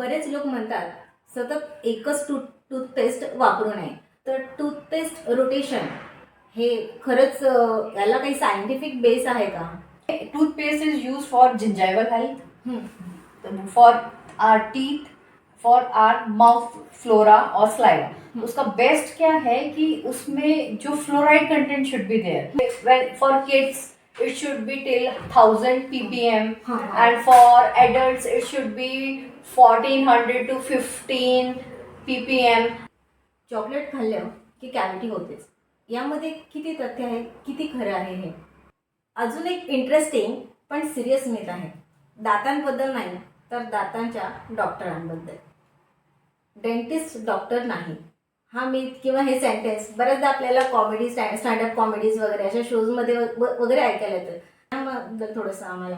बरेच लोक म्हणतात सतत एकच टूथपेस्ट वापरू नये. तर टूथपेस्ट रोटेशन हे खरंच याला काही सायंटिफिक बेस आहे का? Toothpaste is used for gingival health, hmm. for our teeth, for our mouth flora और saliva. उसका बेस्ट क्या है कि उसमें जो fluoride content should be there. For kids it should be till 1000 ppm and for adults it should be 1400 to 15 ppm. Chocolate खाल्लं की cavity होतेच. यामध्ये किती तथ्य आहे, किती खरं आहे हे? अजून एक इंटरेस्टिंग पण सिरियस मिथ आहे. दातांबद्दल नाही तर दातांच्या डॉक्टरांबद्दल. डेंटिस्ट डॉक्टर नाही हा मिथ किंवा हे सेंटेन्स बऱ्याचदा आपल्याला कॉमेडी स्टँडअप कॉमेडीज वगैरे अशा शोजमध्ये वगैरे ऐकायला येतं. त्याबद्दल थोडंसं आम्हाला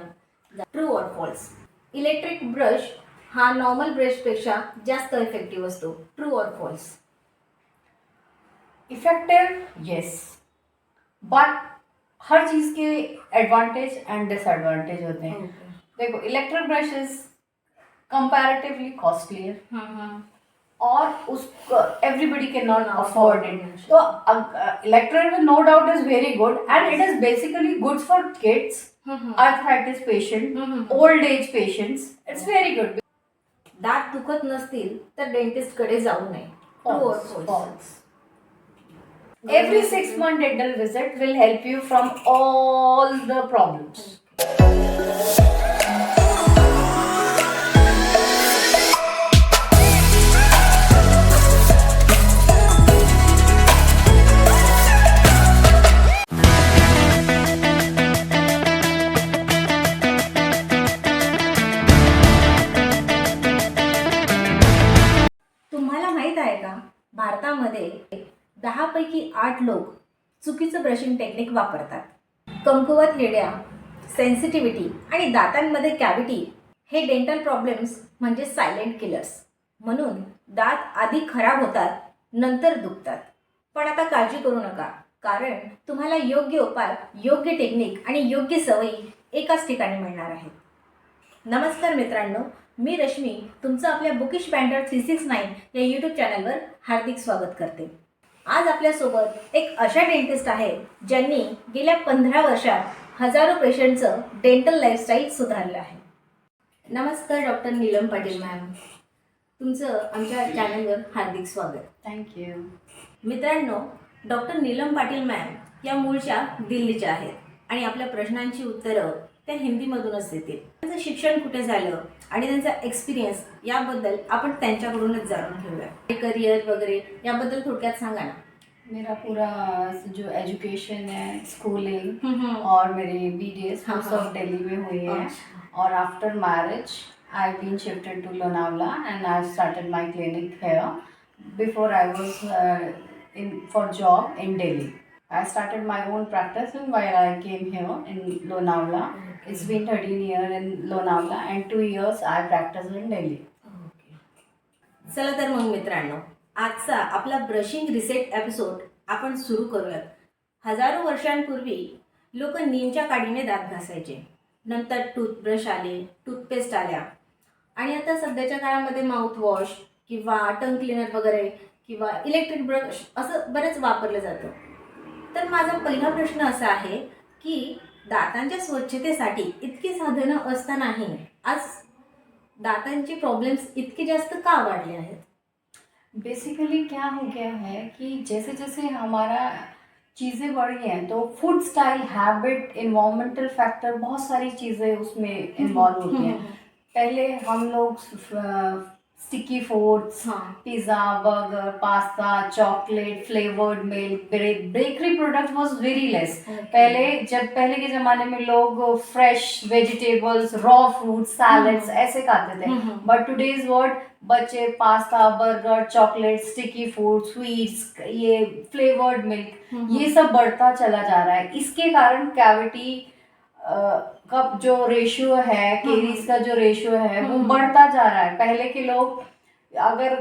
true or false. Electric brush हा नॉर्मल ब्रशपेक्षा जास्त इफेक्टिव्ह असतो. True or false? Effective yes, but हर चीज के एडवांटेज एंड डिसएडवांटेज होते हैं. देखो electric brush is comparatively costlier और उसको everybody can not afford it. तो electric no doubt is very good and it is basically good for kids, arthritis patient, old age patients. It's very good. दात दुखत नसतील तर dentist कडे जाऊ नये. True or false? Every 6 month dental visit will help you from all the problems. तुम्हाला माहित आहे का, भारतामध्ये 10 पैकी 8 लोक चुकीचं ब्रशिंग टेक्निक वापरतात. कमकुवत हिरड्या, सेन्सिटिव्हिटी आणि दातांमध्ये कॅव्हिटी हे डेंटल प्रॉब्लेम्स म्हणजे सायलेंट किलर्स. म्हणून दात आधी खराब होतात, नंतर दुखतात. पण आता काळजी करू नका, कारण तुम्हाला योग्य उपाय, योग्य टेक्निक आणि योग्य सवयी एकाच ठिकाणी मिळणार आहेत. नमस्कार मित्रांनो, मी रश्मी तुमचं आपल्या बुकिश बँटर 369 या यूट्यूब चॅनलवर हार्दिक स्वागत करते. आज आपल्यासोबत एक अशा डेंटिस्ट आहे ज्यांनी गेल्या 15 वर्षात हजारो पेशंटचं डेंटल लाईफस्टाईल सुधारलं आहे. नमस्कार डॉक्टर नीलम पाटील मॅम, तुमचं आमच्या चॅनलवर हार्दिक स्वागत. थँक्यू. मित्रांनो, डॉक्टर नीलम पाटील मॅम या मूळच्या दिल्लीच्या आहेत आणि आपल्या प्रश्नांची उत्तरं त्या हिंदीमधूनच देतील. त्यांचं शिक्षण कुठे झालं आणि त्यांचा एक्सपिरियन्स याबद्दल आपण त्यांच्याकडूनच जाणून घेऊया. करियर वगैरे याबद्दल थोडक्यात सांगा ना. मेरा पूरा जो एजुकेशन है, स्कूलिंग और मेरी BDS वो सब दिल्ली में हुई है. और after marriage I been shifted to Lonavala and I started my clinic here. Before I was in for job in Delhi. I started my own practice while I came here in Lonavala. It's been 13 years in Lonavala and 2 years I practiced in Delhi. चला तर मग मित्रांनो, आजचा आपला brushing reset episode आपण सुरू करूयात. हजारो वर्षांपूर्वी लोक नीमच्या काडीने दात घासायचे. नंतर टूथब्रश आले, टूथपेस्ट आल्या आणि आता सध्याच्या काळामध्ये माउथवॉश किंवा टंग क्लिनर वगैरे किंवा इलेक्ट्रिक ब्रश असं बरेच वापरलं जातं. तर माझा पहिला प्रश्न असा आहे की दातांच्या स्वच्छतेसाठी इतकी साधनं असतानाही आज दातांचे प्रॉब्लेम्स इतके जास्त का वाढले आहेत? बेसिकली क्या हो गया है कि जैसे जैसे हमारा चीज़ें बढ़ी हैं तो food style, habit, environmental factor, बहुत सारी चीज़ें उसमें इन्वॉल्व होती हैं. पहले हम लोग sticky foods, pizza, burger, pasta, chocolate, flavoured milk, bakery product was very less. पहले के ज़माने में लोग fresh vegetables, raw fruits, salads ऐसे खाते थे. बट टुडेज वर्ल्ड बच्चे pasta, burger, chocolate, sticky food, sweets, ये फ्लेवर्ड मिल्क, ये सब बढ़ता चला जा रहा है. इसके कारण कैविटी का जो रेशियो है, केरीज का जो रेशियो है वो बढ़ता जा रहा है. पहले के लोग अगर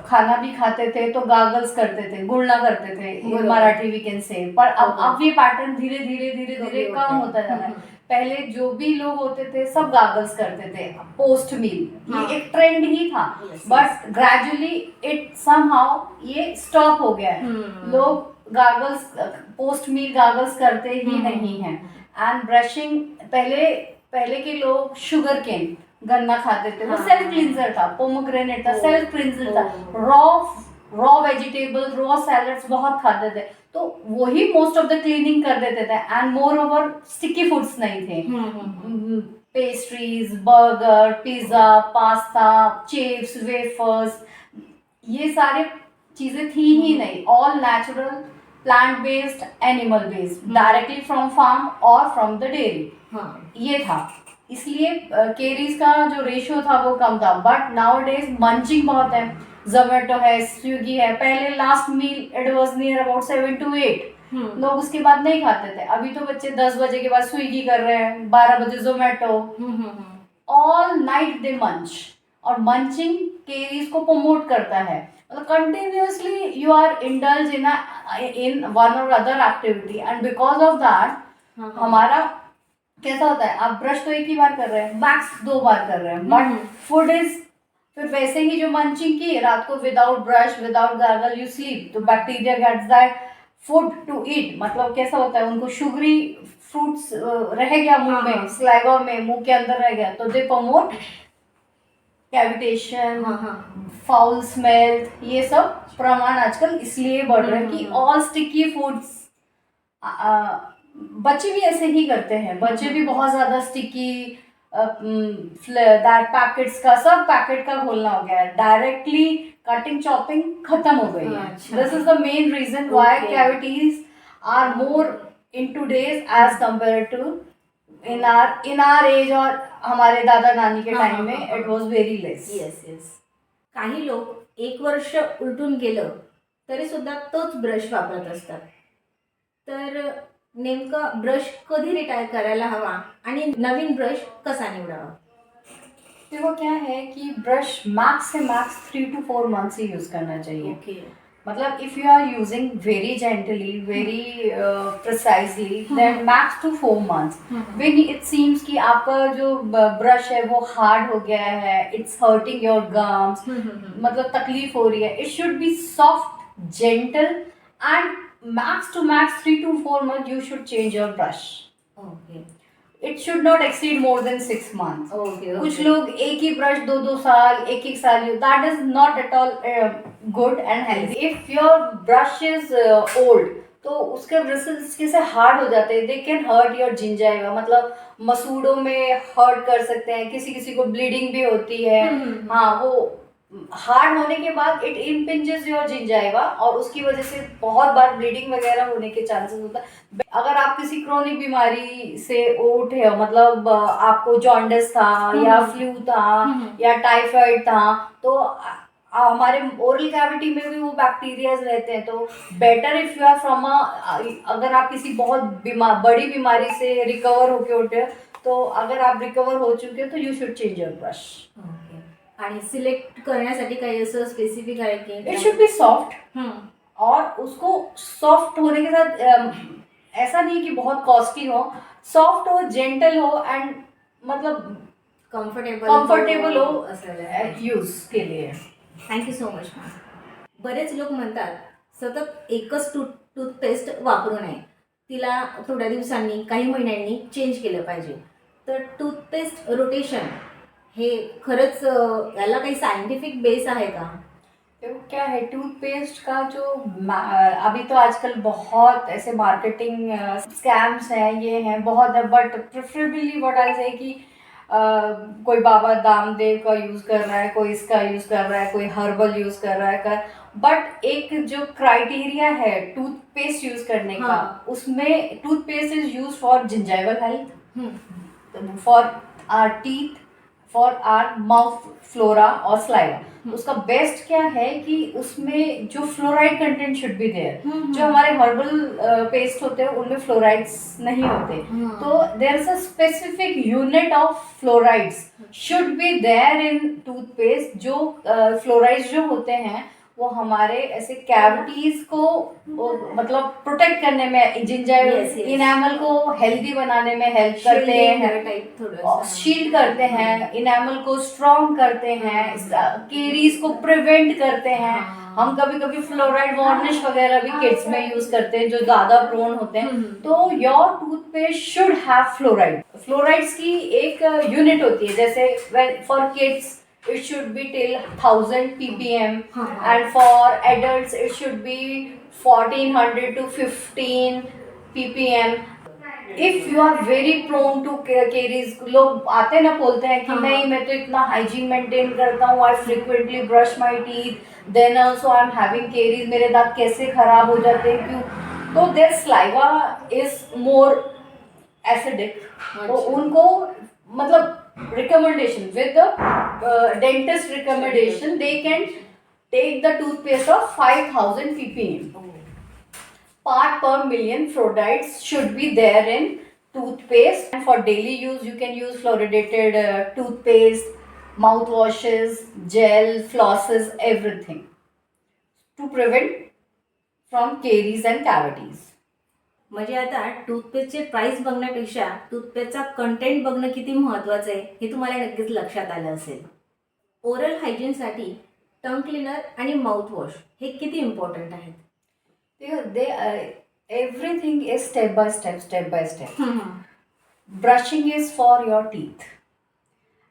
खाना भी खाते थे तो गागल्स करते थे, गुड़ना करते थे, मराठी वी कैन से. पर अब ये पैटर्न धीरे धीरे कम होता जा रहा है. पहले जो भी लोग होते थे सब गागल्स करते थे पोस्ट मील, हाँ। ये एक ट्रेंड ही था, Yes, but gradually it somehow ये स्टॉप हो गया है। लोग गागल्स पोस्ट मील गागल्स करते ही नहीं हैं। एंड ब्रशिंग, पहले पहले के लोग शुगर केन गन्ना खाते थे, वो हाँ। सेल्फ क्लींजर था, पोमोग्रेनेट था, ओ, सेल्फ क्लींजर था, ओ। रॉ वेजिटेबल, रॉ सैलड्स बहुत खाते थे, तो वही मोस्ट ऑफ द क्लीनिंग कर देते थे। And moreover sticky foods नहीं थे, pastries, burger, pizza, pasta, chips, wafers, ये सारे चीजें थी ही नहीं। All natural, plant based, animal based, directly from farm और फ्रॉम द डेयरी, ये था। इसलिए केरीज का जो रेशियो था वो कम था। बट नाउ डेज मंचिंग बहुत है, जोमेटो है, स्विगी है। पहले last mile it was near about 7 to 8, लोग उसके बाद नहीं खाते थे। अभी तो बच्चे 10 बजे के बाद स्विगी कर रहे हैं, 12 बजे जोमेटो, ऑल नाइट दे मंच। और मंचिंग केरीज को प्रमोट करता है, मतलब continuously you are indulge in one or other activity, and because of that हमारा कैसा होता है, आप ब्रश तो एक ही बार कर रहे हैं, मैक्स 2 बार कर रहे हैं, बट फूड इज फिर वैसे ही जो मंचिंग की रात को without brush without gargle you sleep, तो bacteria gets that food to eat. मतलब कैसा होता है, उनको शुगरी फ्रूट्स रह गया मुंह में, स्लाइवा में, मुंह के अंदर रह गया, तो they promote cavitation, foul smell, ये सब प्रमाण आजकल इसलिए बढ़ रहे हैं कि ऑल स्टिकी फूड्स। बच्चे भी ऐसे ही करते हैं, बच्चे भी बहुत ज्यादा स्टिकी, दैट पैकेट्स का, सब पैकेट का खोलना हो गया है, डायरेक्टली कटिंग चॉपिंग खत्म हो गई है। This is the main reason why cavities are more in today's age compare to in our age, और हमारे दादा नानी के टाइम में it was very less. Yes. काही लोक 1 वर्ष उलटून गेलं तरी सुद्धा तोच ब्रश वापरत असतात. तर नेमकं ब्रश कधी रिटायर करायला हवा आणि नवीन ब्रश कसा निवडावा? देखो क्या है कि ब्रश मैक्स से मैक्स 3 to 4 मंथ्स ही यूज करना चाहिए। ओके. मतलब if you are using very gently, very precisely, then max to 4 months. When it seems कि आपका जो ब्रश है वो हार्ड हो गया है, इट्स हर्टिंग योर गम्स, मतलब तकलीफ हो रही है, it should be soft, gentle, and max to max 3 to 4 months you should change your brush. Okay. It should not exceed more than 6 months. Okay. कुछ लोग एक ही ब्रश 2-2 साल, 1-1 साल use, that is not at all good and healthy. If your brush is old, तो उसके bristles कैसे hard हो जाते हैं, they can hurt your gingiva, मतलब मसूड़ों में हर्ट कर सकते हैं, किसी किसी को ब्लीडिंग भी होती है। हाँ, वो हार्ड होने के बाद इट इम्पिंजेस योर जिंजाइवा, और उसकी वजह से बहुत बार ब्लीडिंग वगैरह होने के चांसेस होता है। अगर आप किसी क्रोनिक बीमारी से उठे हो, मतलब आपको जॉन्डिस था या फ्लू था या टाइफाइड था, तो हमारे ओरल कैविटी में भी वो बैक्टीरियाज रहते हैं, तो better if you are from अगर आप किसी बहुत बड़ी बीमारी से रिकवर होके उठे, तो अगर आप रिकवर हो चुके हो तो you should change your brush. आणि सिलेक्ट करण्यासाठी काही असं स्पेसिफिक आहे की इट शुड बी सॉफ्ट, और उसको सॉफ्ट होने के साथ ऐसा नहीं कि बहुत कॉस्टली हो, सॉफ्ट हो, जेंटल हो, एंड मतलब कम्फर्टेबल हो यूज के लिए। Thank you so much ma'am. बरेच लोक म्हणतात सतत एकच टूथपेस्ट वापरू नये, तिला थोड्या दिवसांनी काही महिन्यांनी चेंज केलं पाहिजे. तर टूथपेस्ट रोटेशन हे खरंच याला काही सायंटिफिक बेस आहे का? तो क्या है, टूथपेस्ट का जो अभी तो आजकल बहुत ऐसे मार्केटिंग स्कैम्स हैं, ये हैं बहुत है, बट प्रेफरेबली व्हाट आई से कि कोई बाबा दामदेव का यूज़ कर रहा है, कोई इसका यूज़ कर रहा है, कोई हर्बल यूज़ कर रहा है, बट एक जो क्राइटेरिया है टूथपेस्ट यूज़ करने का, उसमें toothpaste is use for gingival health, for our teeth, for our mouth flora और स्लाइवा। उसका बेस्ट क्या है कि उसमें जो fluoride content should be there. जो हमारे हर्बल पेस्ट होते हैं उनमें फ्लोराइड्स नहीं होते, तो there is a specific unit of fluorides should be there in toothpaste. जो फ्लोराइड्स जो होते हैं वो हमारे ऐसे कैविटीज को मतलब प्रोटेक्ट करने में, जिंजर Yes, yes. इनेमल को हेल्दी बनाने में हेल्प करते हैं, टाइप थोड़ा शील्ड करते हैं, इनेमल को स्ट्रॉन्ग करते हैं, केरीज को प्रिवेंट करते हैं। हम कभी कभी फ्लोराइड वार्निश वगैरह भी किड्स में यूज करते हैं जो ज्यादा प्रोन होते हैं। तो your toothpaste should have fluoride. Fluorides की एक यूनिट होती है, जैसे for kids it should be till 1000 ppm and for adults it should be 1400 to 15 ppm. If you are very prone to caries, लोग आते ना बोलते हैं कि नहीं मैं तो इतना हाइजीन मेंटेन करता हूँ, I frequently brush my teeth, then also I am having caries, मेरे दांत कैसे खराब हो जाते हैं, क्यों? तो there saliva is more acidic. तो उनको मतलब recommendation with the dentist recommendation they can take the toothpaste of 5000 ppm. Part per million fluorides should be there in toothpaste, and for daily use you can use fluoridated toothpaste, mouthwashes, gel, flosses, everything to prevent from caries and cavities. म्हणजे आता टूथपेस्टचे price बघण्यापेक्षा टूथपेस्टचा content बघणं किती महत्त्वाचं आहे हे तुम्हाला नक्कीच लक्षात आलं असेल. ओरल हायजीनसाठी टंग क्लीनर आणि माउथवॉश हे किती इम्पॉर्टंट आहेत? they everything is step by step. Brushing is for your teeth,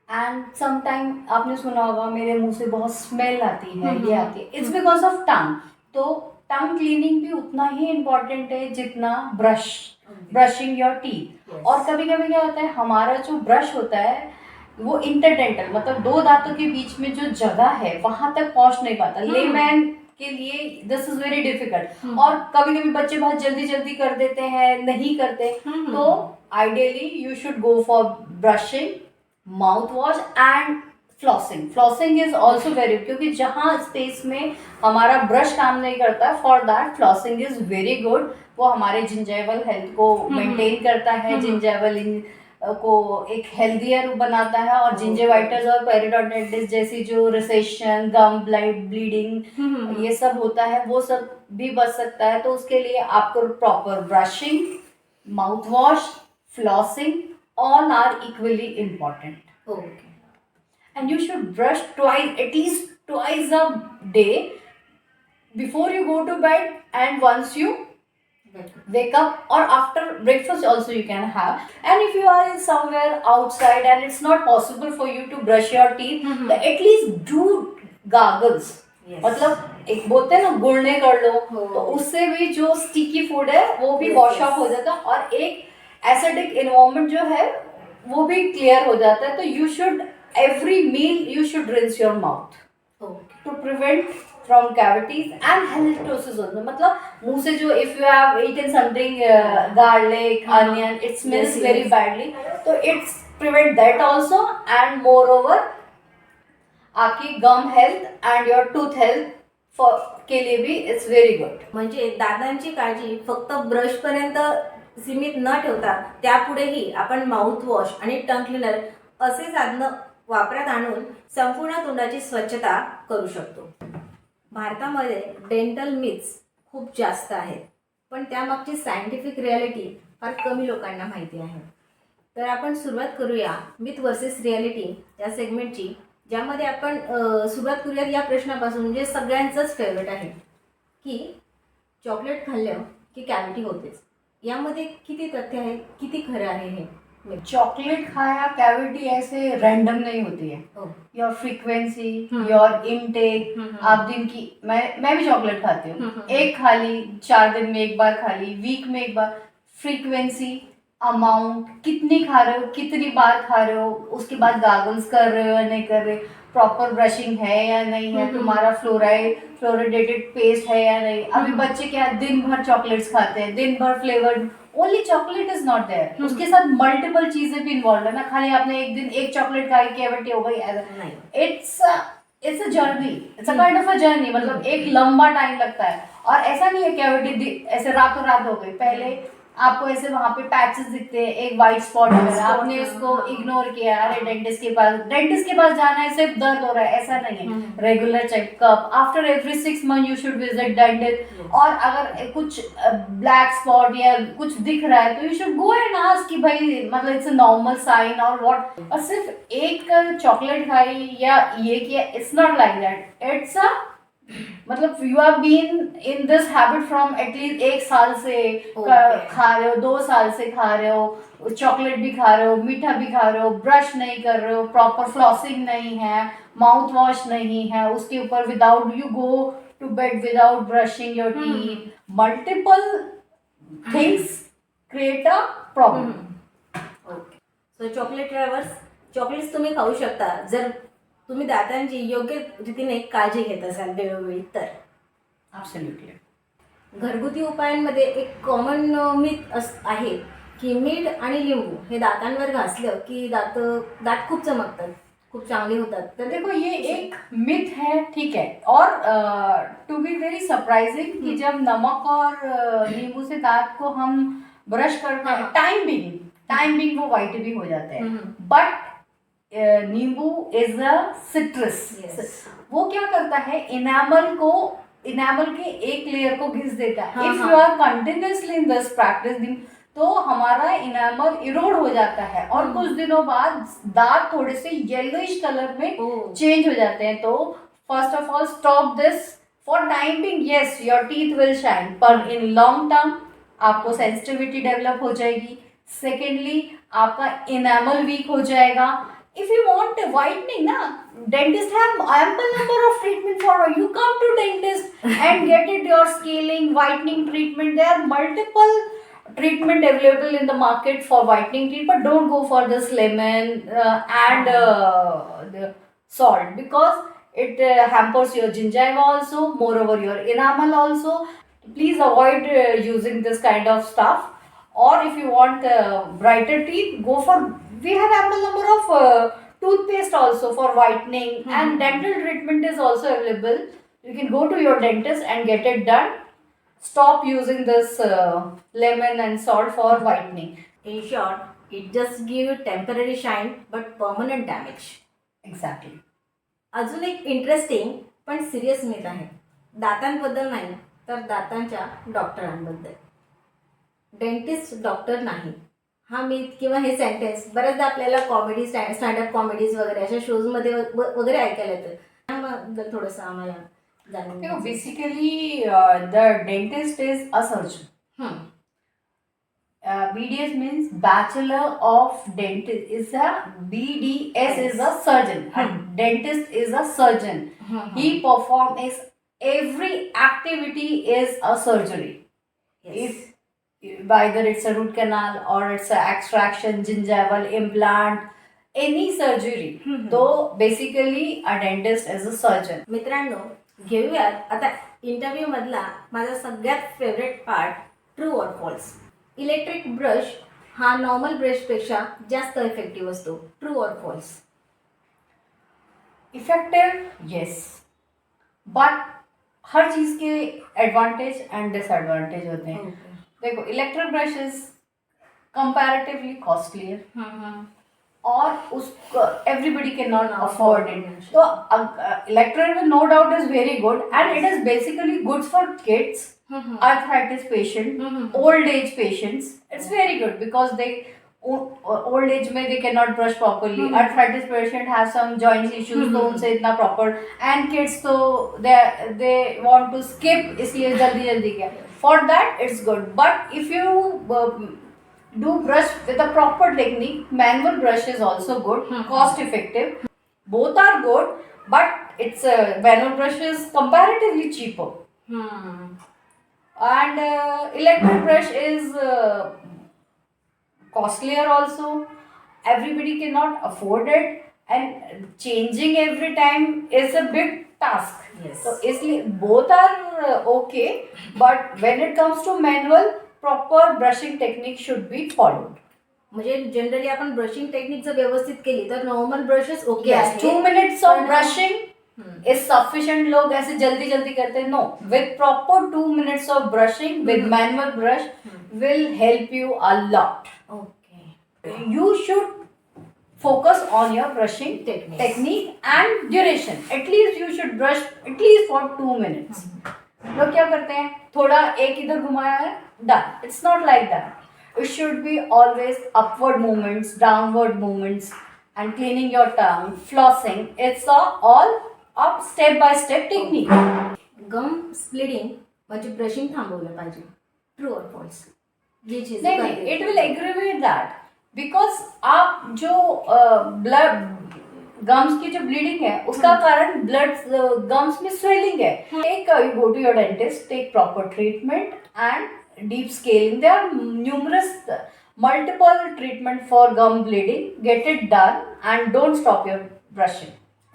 and sometime आपने सुना होगा मेरे मुंह से बहुत स्मेल आती है, ये आती है, इट्स बिकॉज ऑफ टंग. तो टंग क्लीनिंग भी उतना ही इम्पोर्टेंट है जितना ब्रशिंग योर टीथ. और कभी कभी क्या होता है, हमारा जो ब्रश होता है वो इंटरडेंटल, मतलब दो दांतों के बीच में जो जगह है वहां तक पहुंच नहीं पाता. लेमैन के लिए दिस इज वेरी डिफिकल्ट. और कभी कभी बच्चे बहुत जल्दी जल्दी कर देते हैं, नहीं करते. तो ideally you should go for brushing, mouth wash and flossing is also very, क्योंकि जहाँ स्पेस में हमारा ब्रश काम नहीं करता है, for that flossing is very good. वो हमारे जिंजाइवल हेल्थ को मेंटेन करता है, जिंजाइवल को एक हेल्दियर बनाता है, और जिंजेवाइटिस और पेरिडोन्टाइटिस जैसी जो रिसेशन, गम ब्लीडिंग ये सब होता है वो सब भी बच सकता है. तो उसके लिए आपको proper brushing, mouth wash, flossing all are equally important. Okay. And you should brush twice, at least twice a day, before you go to bed and once you wake up, or after breakfast also you can have. And if you are somewhere outside and it's not possible for you to brush your teeth, then at least do gargles. मतलब एक बोलते हैं ना गुड़ने कर लो, तो उससे भी जो स्टिकी फूड है वो भी वॉश ऑफ हो जाता है, और एक एसिडिक एनवायरनमेंट जो है वो भी क्लियर हो जाता है. तो you should every meal you should rinse your mouth to prevent from cavities and halitosis also. मतलब मुंह से जो if you have eaten something garlic, onion, it smells very badly, so it's prevent that also. And moreover आपकी gum health and your tooth health for के लिए भी it's very good. म्हणजे दातांची काळजी फक्त ब्रश पर्यंत सीमित न ठेवता त्यापुढेही आपण माउथ वॉश आणि टंग क्लीनर असे साधनं वापरात आणून संपूर्ण तोंडाची स्वच्छता करू शकतो. भारतामध्ये डेंटल मिथ्स खूप जास्त आहेत, पण त्यामागची सायंटिफिक रियालिटी फार कमी लोकांना माहिती आहे. तर आपण सुरुवात करूया मिथ वर्सेस रियालिटी या सेगमेंटची, ज्यामध्ये आपण सुरुवात करूयात या प्रश्नापासून जे सगळ्यांचंच फेवरेट आहे की चॉकलेट खाल्लं की कॅव्हिटी होतेच. यामध्ये किती तथ्य आहे, किती खरं आहे हे? चॉकलेट खाया कैविटी ऐसे रैंडम नहीं होती है. योर फ्रीक्वेंसी, योर इनटेक, आप दिन की, मैं भी चॉकलेट खाती हूँ, एक खा ली, 4 दिन में एक बार खा ली, वीक में एक बार. फ्रीक्वेंसी, अमाउंट, कितनी खा रहे हो, कितनी बार खा रहे हो, उसके बाद गार्गल्स कर रहे हो या नहीं कर रहे, प्रॉपर ब्रशिंग है या नहीं है, तुम्हारा फ्लोरिडेटेड पेस्ट है या नहीं. अभी बच्चे क्या दिन भर चॉकलेट्स खाते हैं, दिन भर flavoured, only chocolate is not there, उसके साथ मल्टीपल चीजें भी इन्वॉल्व है ना. खाली आपने एक दिन एक चॉकलेट खाई कैविटी हो गई, it's a journey, it's a kind of a journey. मतलब एक लंबा टाइम लगता है, और ऐसा नहीं है कैविटी ऐसे रातों रात हो गई. पहले आपको ऐसे वहां पे पैचेस दिखते हैं, एक वाइट स्पॉट White है, spot, आपने उसको हाँ। इग्नोर किया, अरे डेंटिस्ट के पास जाना है, सिर्फ दर्द हो रहा है, ऐसा नहीं है। Regular checkup after every 6 month you should visit dentist. Yes. और अगर कुछ ब्लैक स्पॉट या कुछ दिख रहा है तो you should go and ask कि भाई मतलब it's a normal sign or what. और सिर्फ एक चॉकलेट खाई या ये किया, it's not like that, it's a मतलब you have been in this habit from at least 1 साल से Okay. खा रहे हो, 2 साल से खा रहे हो, चॉकलेट भी खा रहे हो, मीठा भी खा रहे हो, ब्रश नहीं कर रहे हो, प्रॉपर फ्लॉसिंग नहीं है, माउथ वॉश नहीं है, उसके ऊपर without you go to bed without brushing your teeth, multiple things create a problem. Okay. So chocolate lovers, chocolates तुम्ही खाऊ शकता जर तुम्ही दातांची योग्य रीतीने काळजी घेत असाल वेळोवेळी तर. Absolutely. घरगुती उपायांमध्ये एक कॉमन मिथ आहे की मीठ आणि लिंबू हे दातांवर घासलं की दात खूप चमकतात, खूप चांगले होतात. तर देखो ये एक मिथ है, ठीक है. और टू बी वेरी सरप्राइजिंग कि जब नमक और नींबू से दांत को हम ब्रश करते हैं, हाँ. टाइम बिंग वो वाइट भी हो जाते हैं. हम्म. बट नींबू इज अ सिट्रस. Yes. वो क्या करता है, इनामल के एक लेयर को घिस देता है. हाँ, इफ हाँ. You are continuously in this practice तो हमारा इनामल इरोड हो जाता है और हम्म. कुछ दिनों बाद दांत थोड़े से येलोइश कलर में ओह. चेंज हो जाते हैं. तो first of all stop this for timing. Yes your teeth will shine, पर इन लॉन्ग टर्म आपको सेंसिटिविटी डेवलप हो जाएगी. सेकेंडली आपका इनामल वीक हो जाएगा. इफ यू वांट whitening ना, dentist have ample number of treatment for you. Come to dentist and get it your scaling whitening treatment. There are multiple treatment available in the market for whitening teeth, but don't go for this lemon and the salt, because it hampers your gingiva also, moreover your enamel also. Please avoid using this kind of stuff. Or if you want brighter teeth, go for, we have ample number of toothpaste also for whitening. And dental treatment is also available. You can go to your dentist and get it done. Stop using this lemon and salt for whitening. In short, it just give you temporary shine but permanent damage. Exactly. अजून एक interesting पण serious myth आहे, दातांबद्दल नाही तर दातांच्या डॉक्टरांबद्दल. Dentist doctor नाही हा myth किंवा हे sentence बऱ्याचदा आपल्याला कॉमेडी स्टँडअप कॉमेडीज वगैरे अशा शोजमध्ये वगैरे ऐकायला येतं. त्याबद्दल थोडंसं आम्हाला जाणून You know, घ्यायचं. basically, the dentist is a surgeon. Hmm. BDS means Bachelor of Dentist. Is a BDS is a surgeon. A dentist is a surgeon. He performs every activity is a surgery. Yes. If either it's a root canal or it's a extraction, gingival implant, any surgery. So basically, a dentist is a surgeon. मित्रांनो, घेऊयात आता interview मधला माझा सगळ्यात favourite part, true or false. Electric brush हा normal ब्रशपेक्षा जास्त effective असतो. True or false? Effective, yes, but हर चीज के एडवांटेज एंड डिसएडवांटेज होते हैं. देखो, electric brush is comparatively costlier और उसको everybody can not afford it. तो electric no doubt is very good and it is basically good for kids, arthritis patient, old age patients. It's very good because they old age में they cannot brush properly. Arthritis patient have some joint issues, तो उनसे इतना proper. And kids तो they want to skip, इसलिए जल्दी जल्दी क्या. For that it's good. But if you do brush with a proper technique, manual brush is also good, cost effective. Both are good, but it's manual brush is comparatively cheaper. And electric brush is costlier also. Everybody cannot afford it, and changing every time is a big task. Yes. So इसलिए both are okay, but when it comes to manual, proper brushing technique should be followed. म्हणजे generally आपण brushing technique जर व्यवस्थित केली तर normal brushes okay Yes, आहे. 2 minutes of brushing is sufficient लोग ऐसे जल्दी जल्दी करते हैं, no, with proper 2 minutes of brushing with manual brush will help you a lot. Okay. You should focus on your brushing technique and duration. At least you should brush at least for 2 minutes. लोग क्या करते हैं, थोड़ा एक इधर घुमाया है, done. It's not like that. It should be always upward movements, downward movements, and cleaning your tongue, flossing. It's all up step by step technique. Gum splitting म्हणजे ब्रशिंग थांबवलं पाहिजे. ट्रू और फॉल्स? ये चीज नहीं नहीं, it will aggravate that, because आप जो ब्लड गम्स की जो ब्लीडिंग है उसका कारण ब्लड गम्स में स्वेलिंग है. Take you go to your dentist, take proper treatment and deep scaling. There are numerous multiple treatment for gum bleeding. Get it done and don't stop your brushing.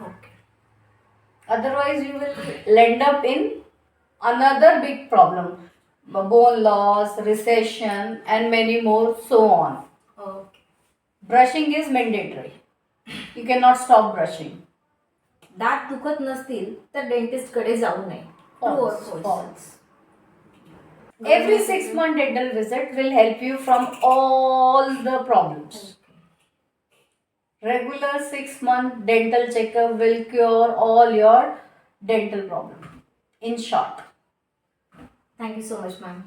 Okay. Otherwise you will end up in another big problem, bone loss, recession, and many more so on. Okay. Brushing is mandatory. You cannot stop brushing. दात दुखत नसतील तर dentist कडे जाऊ नये. True और false? False. Every 6 month dental visit will help you from all the problems. Regular 6 month dental checkup will cure all your dental problem. In short. Thank you so much ma'am.